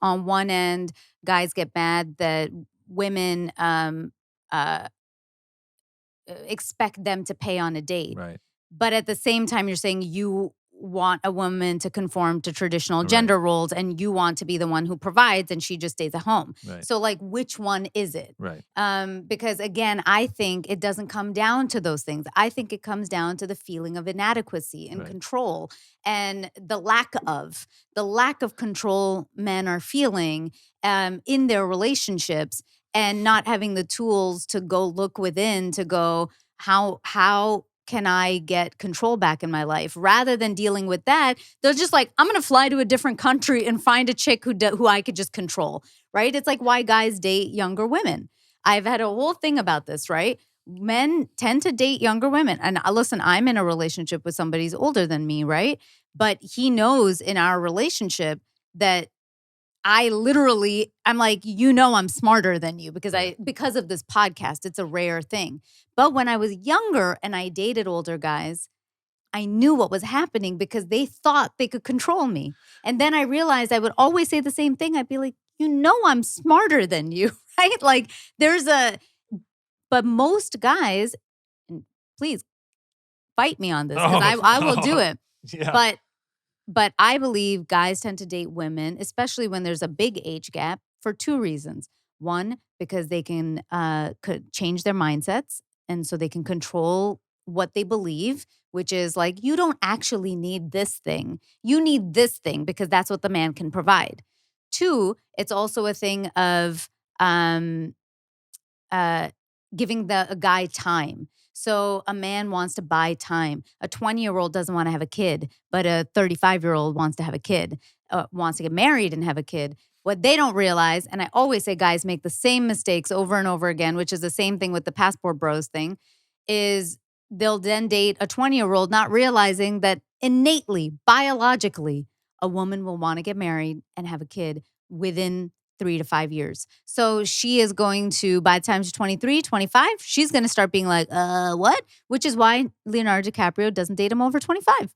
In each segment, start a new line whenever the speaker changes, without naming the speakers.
on one end, guys get mad that women expect them to pay on a date.
Right.
But at the same time, you're saying you want a woman to conform to traditional gender roles and you want to be the one who provides and she just stays at home.
Right.
So like, which one is it?
Right.
Because again, I think it doesn't come down to those things. I think it comes down to the feeling of inadequacy and control and the lack of control men are feeling in their relationships and not having the tools to go look within to go, how can I get control back in my life? Rather than dealing with that, they're just like, I'm going to fly to a different country and find a chick who I could just control, right? It's like why guys date younger women. I've had a whole thing about this, right? Men tend to date younger women. And listen, I'm in a relationship with somebody who's older than me, right? But he knows in our relationship that I'm like, I'm smarter than you because of this podcast. It's a rare thing. But when I was younger and I dated older guys, I knew what was happening because they thought they could control me. And then I realized I would always say the same thing. I'd be like, I'm smarter than you, right? Like but most guys, and please fight me on this because I will do it.
Yeah.
But I believe guys tend to date women, especially when there's a big age gap, for two reasons. One, because they can could change their mindsets, and so they can control what they believe, which is like, you don't actually need this thing. You need this thing because that's what the man can provide. Two, it's also a thing of giving a guy time. So a man wants to buy time. A 20-year-old doesn't want to have a kid, but a 35-year-old wants to have a kid, wants to get married and have a kid. What they don't realize, and I always say guys make the same mistakes over and over again, which is the same thing with the passport bros thing, is they'll then date a 20-year-old not realizing that innately, biologically, a woman will want to get married and have a kid within 3 to 5 years. So she is going to, by the time she's 23, 25, she's going to start being like, what? Which is why Leonardo DiCaprio doesn't date him over 25.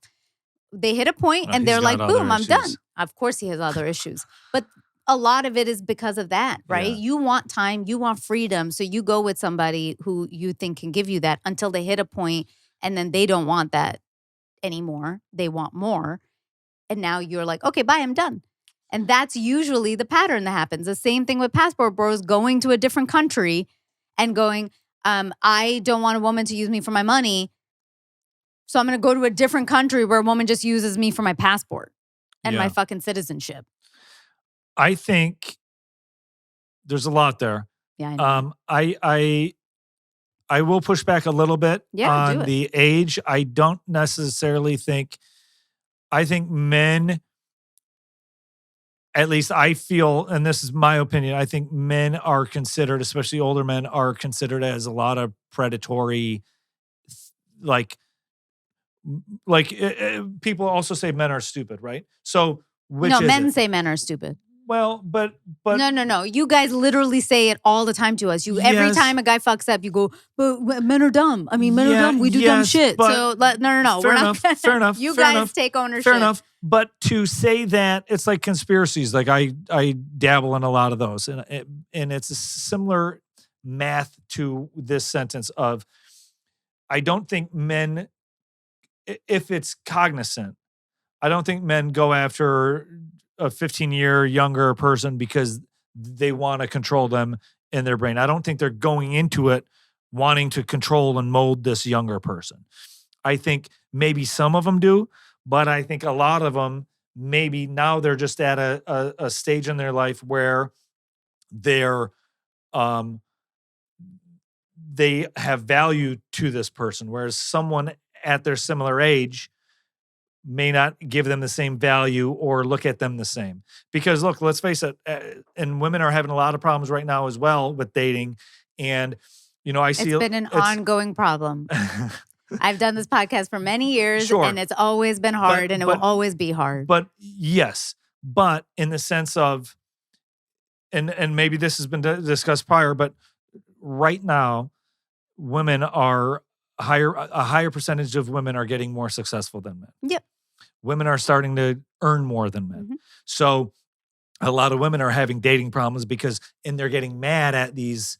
They hit a point and they're like, boom, I'm done. Of course he has other issues. But a lot of it is because of that, right?
Yeah.
You want time, you want freedom. So you go with somebody who you think can give you that until they hit a point and then they don't want that anymore. They want more. And now you're like, okay, bye, I'm done. And that's usually the pattern that happens. The same thing with passport bros going to a different country and going, I don't want a woman to use me for my money. So I'm going to go to a different country where a woman just uses me for my passport and my fucking citizenship.
I think there's a lot there.
Yeah, I know.
I will push back a little bit on
do it.
the age. I don't necessarily think, I think men, at least I feel, and this is my opinion, I think men are considered, especially older men, are considered as a lot of predatory, people also say men are stupid, right? So which is
men
it?
say men are stupid.
Well, but
No. You guys literally say it all the time to us. Every time a guy fucks up, you go, but men are dumb. I mean, men are dumb. We do dumb shit. So no.
Fair enough. Fair enough.
You
fair
guys
enough,
take ownership.
Fair enough. But to say that, it's like conspiracies. Like I dabble in a lot of those, and it's a similar math to this sentence of, I don't think men, if it's cognizant, I don't think men go after a 15-year younger person because they want to control them in their brain. I don't think they're going into it wanting to control and mold this younger person. I think maybe some of them do, but I think a lot of them, maybe now they're just at a stage in their life where they're, they have value to this person, whereas someone at their similar age may not give them the same value or look at them the same. Because look, let's face it, and women are having a lot of problems right now as well with dating. And, I see
it's been an ongoing problem. I've done this podcast for many years and it's always been hard and it will always be hard.
But yes, but in the sense of, and maybe this has been discussed prior, but right now, women are a higher percentage of women are getting more successful than men.
Yep.
Women are starting to earn more than men.
Mm-hmm.
So a lot of women are having dating problems and they're getting mad at these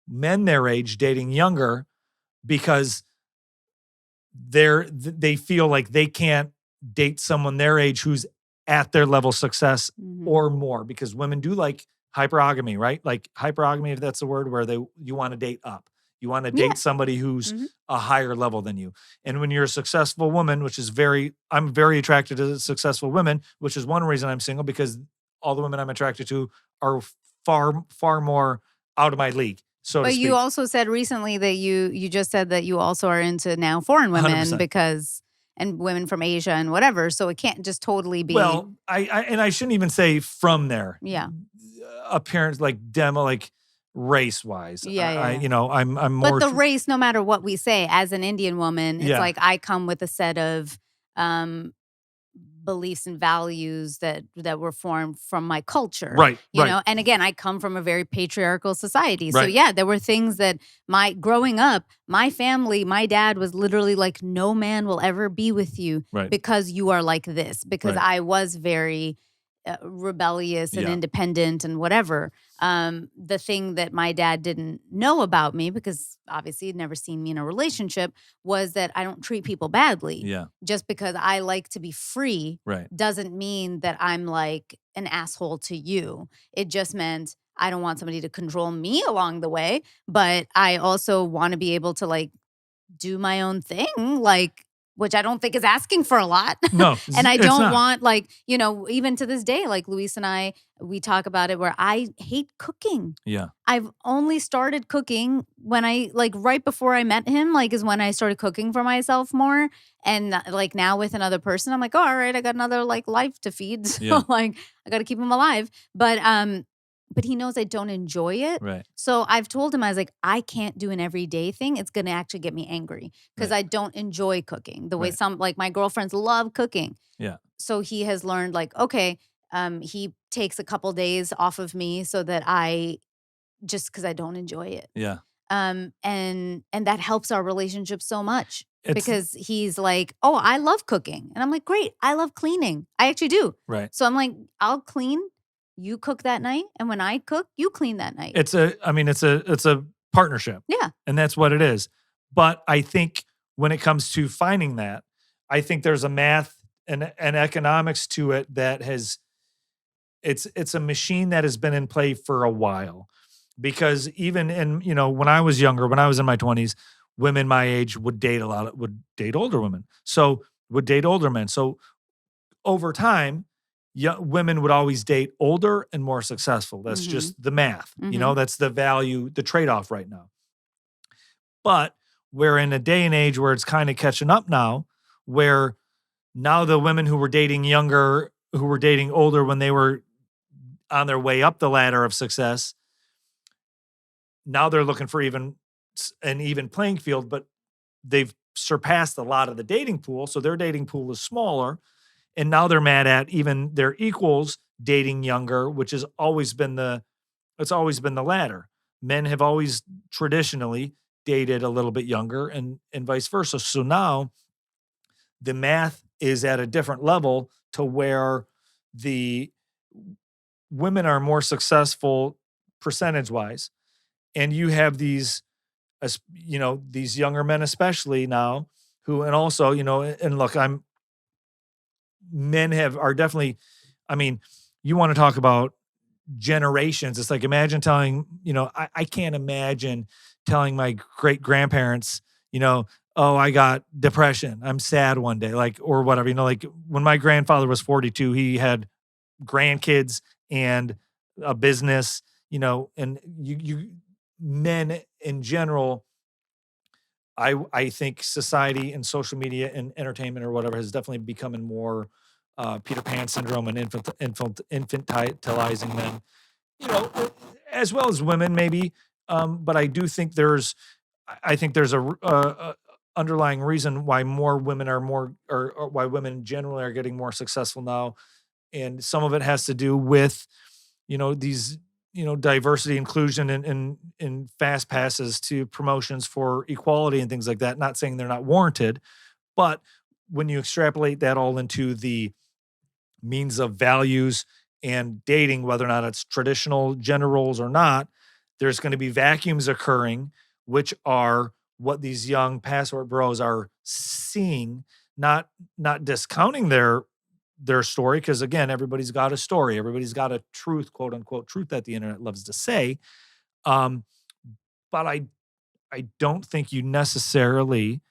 men their age dating younger because they feel like they can't date someone their age who's at their level of success or more, because women do like hypergamy, right? Like hypergamy, if that's the word, where you want to date up. You want to date somebody who's a higher level than you. And when you're a successful woman, I'm very attracted to successful women, which is one reason I'm single, because all the women I'm attracted to are far, far more out of my league. So
but you also said recently that you just said that you also are into now foreign women
100%.
and women from Asia and whatever. So it can't just totally be.
Well, I shouldn't even say from there.
Yeah.
Appearance, like race wise.
Yeah.
I'm more.
But the race, no matter what we say, as an Indian woman, it's like I come with a set of beliefs and values that were formed from my culture.
Right.
You know, and again, I come from a very patriarchal society. So
Right.
yeah, there were things that growing up, my family, my dad was literally like, no man will ever be with you because you are like this, because I was very rebellious and independent and whatever. The thing that my dad didn't know about me, because obviously he'd never seen me in a relationship, was that I don't treat people badly.
Yeah.
Just because I like to be free doesn't mean that I'm like an asshole to you. It just meant I don't want somebody to control me along the way, but I also want to be able to like do my own thing, like, which I don't think is asking for a lot.
No.
And I don't want, like, you know, even to this day, like Luis and I, we talk about it where I hate cooking.
Yeah.
I've only started cooking when right before I met him, like is when I started cooking for myself more. And like now with another person, I'm like, oh, all right, I got another like life to feed. So like I got to keep him alive. But he knows I don't enjoy it.
Right.
So I've told him, I was like, I can't do an everyday thing. It's going to actually get me angry because I don't enjoy cooking the way some, like my girlfriends love cooking.
Yeah.
So he has learned like, okay, he takes a couple days off of me so that just because I don't enjoy it.
Yeah.
And that helps our relationship so much because he's like, oh, I love cooking. And I'm like, great. I love cleaning. I actually do.
Right.
So I'm like, I'll clean. You cook that night, and when I cook, you clean that night.
It's a partnership.
Yeah.
And that's what it is. But I think when it comes to finding that, I think there's a math and economics to it that it's a machine that has been in play for a while. Because even when I was younger, when I was in my 20s, women my age would date older women. So would date older men. So over time, women would always date older and more successful. That's just the math. That's the value, the trade-off right now. But we're in a day and age where it's kind of catching up now, where now the women who were dating younger, who were dating older when they were on their way up the ladder of success, now they're looking for an even playing field, but they've surpassed a lot of the dating pool. So their dating pool is smaller. And now they're mad at even their equals dating younger, which has always been the ladder. Men have always traditionally dated a little bit younger and vice versa. So now the math is at a different level to where the women are more successful percentage-wise. And you have these younger men, especially now, who, and also, and look, men are definitely, I mean, you want to talk about generations. It's like, imagine telling, I can't imagine telling my great grandparents, oh, I got depression, I'm sad one day, like, or whatever, like when my grandfather was 42, he had grandkids and a business, and you men in general, I think society and social media and entertainment or whatever has definitely becoming more Peter Pan syndrome and infantilizing men, as well as women maybe. But I do think there's a underlying reason why more women or why women generally are getting more successful now, and some of it has to do with these diversity, inclusion, and fast passes to promotions for equality and things like that. Not saying they're not warranted, but when you extrapolate that all into the means of values and dating, whether or not it's traditional gender roles or not, there's going to be vacuums occurring, which are what these young passport bros are seeing, not discounting their story, because again, everybody's got a story, everybody's got a truth, quote unquote truth, that the internet loves to say. But I don't think you necessarily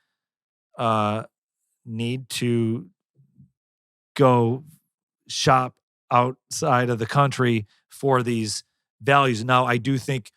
need to go shop outside of the country for these values. Now, I do think,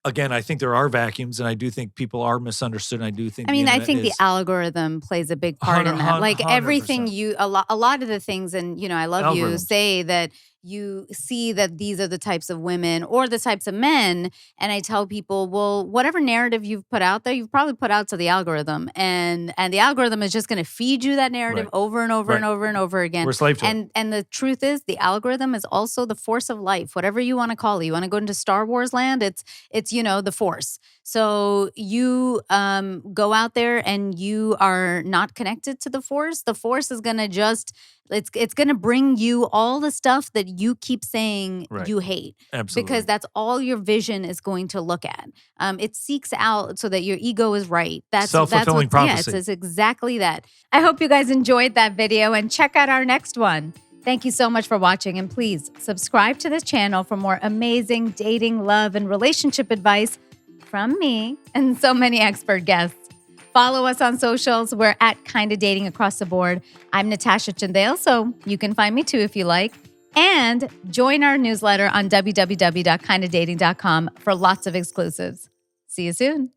again, I think there are vacuums, and I do think people are misunderstood. And I do think
I mean, I
internet
think the
is
algorithm plays a big part in that. Like everything
100%.
a lot of the things, and I love you,
Algorithms.
say that you see that these are the types of women or the types of men. And I tell people, well, whatever narrative you've put out there, you've probably put out to the algorithm. And the algorithm is just going to feed you that narrative
Right.
over and over
Right.
and over and over again.
We're a slave to it.
And the truth is, the algorithm is also the force of life, whatever you want to call it. You want to go into Star Wars land, it's the force. So you go out there and you are not connected to the force is going to just, it's going to bring you all the stuff that you keep saying
Right.
you hate.
Absolutely.
Because that's all your vision is going to look at. It seeks out so that your ego is right. That's
self-fulfilling prophecy.
Yeah, it's exactly that. I hope you guys enjoyed that video, and check out our next one. Thank you so much for watching, and please subscribe to this channel for more amazing dating, love, and relationship advice from me and so many expert guests. Follow us on socials. We're at Kinda Dating across the board. I'm Natasha Chandel, so you can find me too if you like. And join our newsletter on www.kindadating.com for lots of exclusives. See you soon.